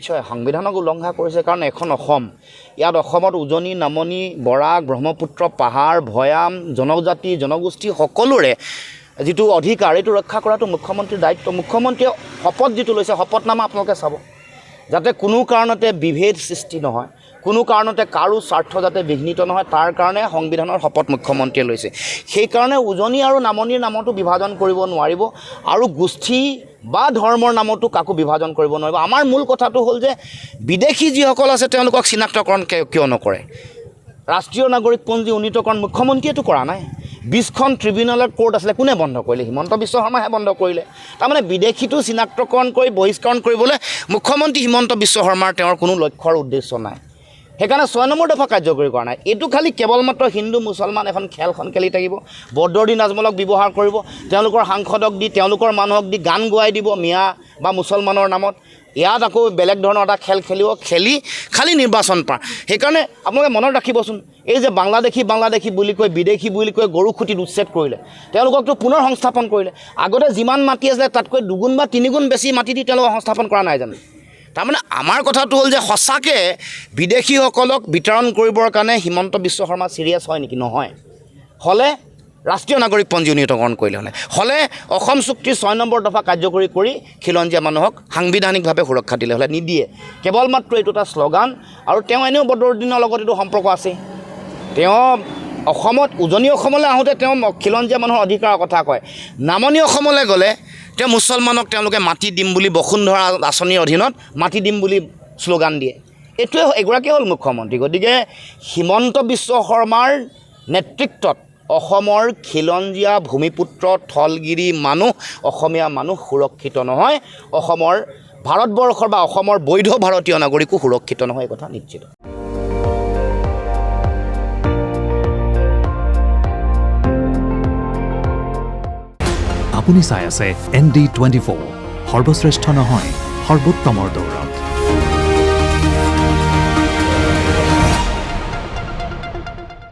নিশ্চয় সংবিধানক উলংঘা কৰিছে কাৰণ এখন অসম ইয়াত অসমত উজনি নামনি বৰাক ব্ৰহ্মপুত্ৰ পাহাৰ ভৈয়াম জনজাতি জনগোষ্ঠী সকলোৰে যেটো অধিকাৰ এটো ৰক্ষা কৰাটো মুখ্যমন্ত্ৰীৰ দায়িত্ব মুখ্যমন্ত্ৰীয়ে শপত যেটো লৈছে শপতনামা আপোনালোকে চাব যাতে কোনো কাৰণতে বিভেদ সৃষ্টি নহয় কোনো কাৰণতে কাৰো স্বাৰ্থ যাতে বিঘ্নিত নহয় তাৰ কাৰণে সংবিধানৰ শপত মুখ্যমন্ত্ৰীয়ে লৈছে সেই কাৰণে উজনি আৰু নামনিৰ নামটো বিভাজন কৰিব নোৱাৰিব আৰু গোষ্ঠী বা ধৰ্মৰ নামটো কাকো বিভাজন কৰিব নোৱাৰিব আমাৰ মূল কথাটো হ'ল যে বিদেশী যিসকল আছে তেওঁলোকক চিনাক্তকৰণ কিয় নকৰে ৰাষ্ট্ৰীয় নাগৰিকপঞ্জী উন্নীতকৰণ মুখ্যমন্ত্ৰীয়েতো কৰা নাই 20খন ট্ৰিবিউনেলৰ কোৰ্ট আছিলে কোনে বন্ধ কৰিলে হিমন্ত বিশ্ব শৰ্মাহে বন্ধ কৰিলে তাৰমানে বিদেশীটো চিনাক্তকৰণ কৰি বহিষ্কৰণ কৰিবলৈ মুখ্যমন্ত্ৰী হিমন্ত বিশ্ব শৰ্মাৰ তেওঁৰ কোনো লক্ষ্যৰ উদ্দেশ্য নাই সেইকাৰণে 6 নম্বৰ দফা কাৰ্যকৰী কৰা নাই এইটো খালি কেৱল মাত্ৰ হিন্দু মুছলমান এখন খেলখন খেলি থাকিব বৰ্ডৰ নাজমলক ব্যৱহাৰ কৰিব তেওঁলোকৰ সাংসদক দি তেওঁলোকৰ মানুহক দি গান গোৱাই দিব মিয়া বা মুছলমানৰ নামত ইয়াত আকৌ বেলেগ ধৰণৰ এটা খেল খেলিব খেলি খালি নিৰ্বাচন পাৰ সেইকাৰণে আপোনালোকে মনত ৰাখিবচোন এই যে বাংলাদেশী বুলি কৈ বিদেশী বুলি কৈ গৰু খুঁটিত উচ্ছেদ কৰিলে তেওঁলোককতো পুনৰ সংস্থাপন কৰিলে আগতে যিমান মাটি আছিলে তাতকৈ দুগুণ বা তিনিগুণ বেছি মাটি দি তেওঁলোকক সংস্থাপন কৰা নাই জানো তাৰমানে আমাৰ কথাটো হ'ল যে সঁচাকৈ বিদেশীসকলক বিতৰণ কৰিবৰ কাৰণে হিমন্ত বিশ্ব শৰ্মা চিৰিয়াছ হয় নেকি নহয় হ'লে ৰাষ্ট্ৰীয় নাগৰিকপঞ্জী উন্নীতকৰণ কৰিলে হ'লে অসম চুক্তিৰ 6 নম্বৰ দফা কাৰ্যকৰী কৰি খিলঞ্জীয়া মানুহক সাংবিধানিকভাৱে সুৰক্ষা দিলে হ'লে নিদিয়ে কেৱল মাত্ৰ এইটো এটা শ্লোগান আৰু তেওঁ এনেও বদৰুদ্দিনৰ লগত এইটো সম্পৰ্ক আছে তেওঁ অসমত উজনি অসমলৈ আহোঁতে তেওঁ খিলঞ্জীয়া মানুহৰ অধিকাৰৰ কথা কয় নামনি অসমলৈ গ'লে তেওঁ মুছলমানক তেওঁলোকে মাটি দিম বুলি বসুন্ধৰা আঁচনিৰ অধীনত মাটি দিম বুলি শ্লোগান দিয়ে এইটোৱে এগৰাকী হ'ল মুখ্যমন্ত্ৰী গতিকে হিমন্ত বিশ্ব শৰ্মাৰ নেতৃত্বত অসমৰ খিলঞ্জীয়া ভূমিপুত্ৰ থলগিৰি মানুহ অসমীয়া মানুহ সুৰক্ষিত নহয় অসমৰ ভাৰতবৰ্ষৰ বা অসমৰ বৈধ ভাৰতীয় নাগৰিকো সুৰক্ষিত নহয় এই কথা নিশ্চিত আপুনি চাই আছে ND24 সৰ্বশ্ৰেষ্ঠ নহয় সৰ্বোত্তমৰ দৌৰ